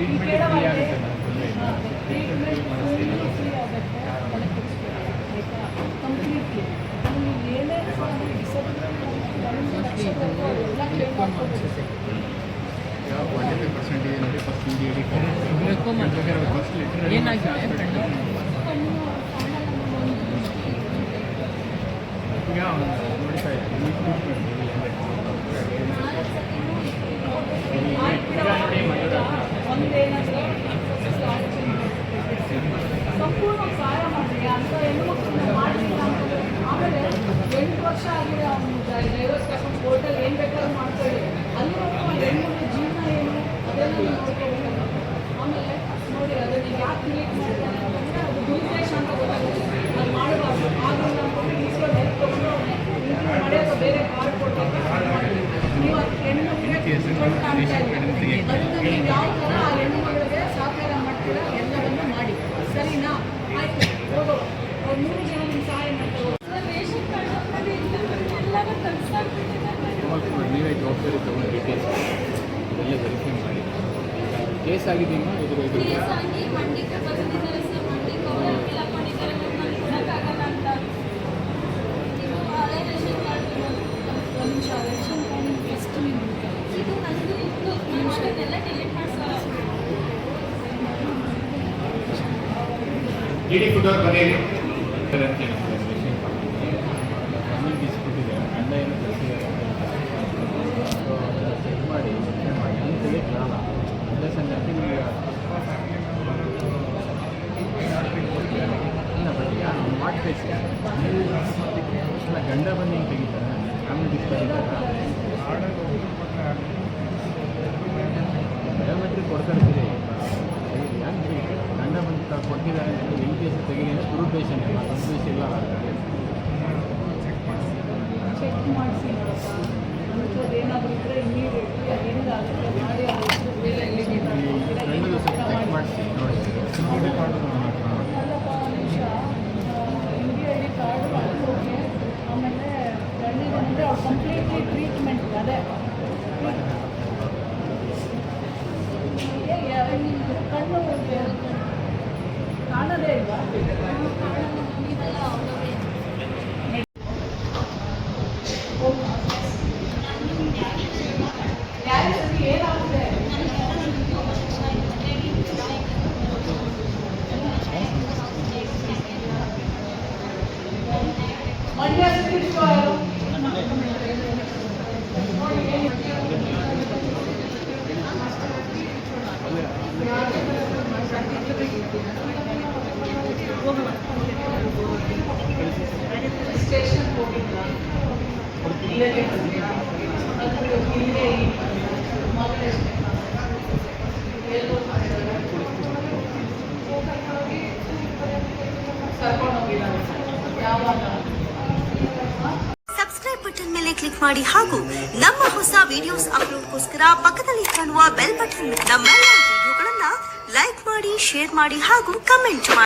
Treatment free ಆಗುತ್ತೆ madam, ತೊಂದರೆ ಇಲ್ಲ. ಟ್ರೀಟ್ಮೆಂಟ್ ಫ್ರೀ ಮಾಡಿಸ್ತೀನಿ. ಕಂಪ್ಲೀಟ್ಲಿ ಏನೇ ಇವಾಗ 45% ಇದೆ ನೋಡಿ, first D D first literally ಈಗ ನೋಡ್ತಾ ಇದ್ದೀನಿ ಸಂಪೂರ್ಣ ಸಹಾಯ ಮಾಡಿದೆ ಅಂತ ಹೆಣ್ಣುಮಕ್ಕಳನ್ನ ಮಾಡಲಿಲ್ಲ ಅಂತಂದರೆ ಆಮೇಲೆ 8 ವರ್ಷ ಆಗಿದೆ ಅವನು ಡೈವರ್ಸ್ ಕರ್ಕೊಂಡು ಕೋರ್ಟಲ್ಲಿ ಏನು ಬೇಕಾದ್ರೂ ಮಾಡ್ಕೊಳ್ಳಿ, ಅಲ್ಲಿವರೆಗೂ ಹೆಣ್ಮಕ್ಳ ಜೀವನ ಏನು ಅದೆಲ್ಲ ನೋಡ್ಕೋಬೇಕಲ್ಲ. ಆಮೇಲೆ ನೋಡಿ ಅದನ್ನು ಯಾಕೆ ಡಿಲೀಟ್ ಮಾಡ್ತಾನೆ ಅಂತಂದರೆ ಅದು ದುರುದ್ದೇಶ ಅಂತ ಗೊತ್ತಾಗುತ್ತೆ. ಅದು ಮಾಡಬಾರ್ದು, ಆಗಿಲ್ಲ ಅಂತಂದರೆ ಈಸ್ಕೊಂಡು ಹೆಲ್ಪ್ ತೊಗೊಂಡು ಇಂಪ್ರೂವ್ ಮಾಡಿ ಅಥವಾ ಬೇರೆ ಕಾರ್ಡ್ ಕೊಟ್ಟರೆ ನೀವು ಅದು ಹೆಣ್ಣುಮಕ್ಕಳಿಗೆ ಕಾಣ್ತಾ ಇಲ್ಲ. ಅದನ್ನು ನೀವು ಯಾವ ಥರ ಆ ಹೆಣ್ಣುಮಗಳಿಗೆ ಸಹಕಾರ ಮಾಡ್ತೀರಾ ಎಲ್ಲವನ್ನು ಮಾಡಿ, ಸರಿನಾ? ಆಯ್ತು, ಹೋಗುವ. ಅವ್ರು 3 ಜನ ನಿಮ್ಮ ಸಹಾಯ ಮಾಡ್ತಾರೆ. ರೇಷನ್ ಕಾರ್ಡ್ ಎಲ್ಲರೂ ತರಿಸ್ಬಿಟ್ಟಿದ್ದಾರೆ. ನೀವೇ ಜವಾಬ್ದಾರಿ ತಗೊಂಡು ಡೀಟೇಲ್ಸ್ ಎಲ್ಲ ವೆರಿಫೈ ಮಾಡಿ. ಕೇಸ್ ಆಗಿದೆಯಮ್ಮ ಇದು ಕೇಸ್ ಆಗಿ ಮಂಡಿಗೆ ಬಂದಿದ್ದಾರೆ ಸರ್. ಮಂಡಿಗೆ ಅವರು ಫಿಲಪ್ ಮಾಡಿದ್ದಾರೆ, ನಾನು ಕೊಡೋಕ್ಕಾಗಲ್ಲ ಅಂತ. ಇದು ಹಳೆ ರೇಷನ್ ಕಾರ್ಡ್. ಒಂದು ನಿಮಿಷ, ರೇಷನ್ ಕಾರ್ಡ್ ಫಸ್ಟ್ ಇದು ನಂದು ಇತ್ತು, ನಾನು ಅದನ್ನೆಲ್ಲ ಡಿಲೀಟ್ ಮಾಡ್ಸೋಲ್ಲ. ಡಿ ಫುಡ್ ಮನೆಯಲ್ಲಿ ಕೊಟ್ಟಿದೆ, ಗಂಡ ಏನು ಕಳಿಸಿದ್ದಾರೆ ಚೆಕ್ ಮಾಡಿ ನನ್ನ ಕೈಗೆ ಬರಲ್ಲ. ಅದೇ ಸಂಗತಿ ನಿಮಗೆ ಇಲ್ಲ, ಬಟ್ ಯಾರು ಮಾಡ್ಬೇಕು ಇಲ್ಲ, ಗಂಡ ಬಂದು ಹಿಂಗೆ ತೆಗಿತಾರೆ, ಆಮೇಲೆ ತೆಗಿತಾರೆ. ಬಯೋಮೆಟ್ರಿಕ್ ಕೊಡ್ತಾರೆ, ಯಾಕೆ ಗಂಡ ಬಂದು ಕೊಟ್ಟಿದ್ದಾರೆ ಅಂತ ಈ ದೇಶ ತೆಗಿಲಿಲ್ಲ, ದುರುದ್ದೇಶ ಇಲ್ಲ, ಸದುದ್ದೇಶ ಇಲ್ಲ. ಚೆಕ್ ಮಾಡಿಸಿ ನೋಡಪ್ಪ, ಅಂಥದ್ದು ಏನಾದರೂ ಇದ್ದರೆ ಇಮಿಡಿಯೇಟ್ಲಿ ಅದೇನಿದೆ ಅದಕ್ಕೆ ಮಾಡಿ ಆ ಹೆಸರು ಮೇಲೆ ಗಂಡದು ಸ್ವಲ್ಪ ಚೆಕ್ ಮಾಡಿಸಿ ನೋಡಿ. ಸಿಕ್ಯೂರಿಟಿ ಕಾರ್ಡು ಅಲ್ಲಪ್ಪ, ಒಂದು ನಿಮಿಷ, ID ಕಾರ್ಡು ಅದು ಓಕೆ. ಆಮೇಲೆ ಗಂಡಿದಂದರೆ ಅವ್ರು ಕಂಪ್ಲೀಟ್ಲಿ ಟ್ರೀಟ್ಮೆಂಟ್ ಅದೇ ಕಣ್ಣು ಕಾಣೋದೇ ಇಲ್ವಾ? ಇದೆಲ್ಲ ಅವರವೇ. ಯಾರು ಸರಿ ಏನಾಗುತ್ತೆ? ಮಂಡ್ಯ ಸಿಕ್ಕಿದ್ರು ಸ್ಟೇಷನ್ ಹೋಗಿಲ್ಲ, ಇಲ್ಲೇ ಬಂದಿಲ್ಲ, ಅದು ಇಲ್ಲೇ ಮತ್ತೆ ಎಲ್ಲೋ ಕರ್ಕೊಂಡು ಹೋಗಿಲ್ಲ. ಯಾವಾಗ? ಸಬ್ಸ್ಕ್ರೈಬ್ ಬಟನ್ ಮೇಲೆ ಕ್ಲಿಕ್ ಮಾಡಿ ಹಾಗೂ ನಮ್ಮ ಹೊಸ ವಿಡಿಯೋಸ್ ಅಪ್ಲೋಡ್ಗೋಸ್ಕರ ಪಕ್ಕದಲ್ಲಿ ಕಾಣುವ ಬೆಲ್ ಬಟನ್ ನಮ್ಮೆಲ್ಲ ವಿಡಿಯೋಗಳನ್ನ ಲೈಕ್ ಮಾಡಿ, ಶೇರ್ ಮಾಡಿ ಹಾಗೂ ಕಮೆಂಟ್ ಮಾಡಿ.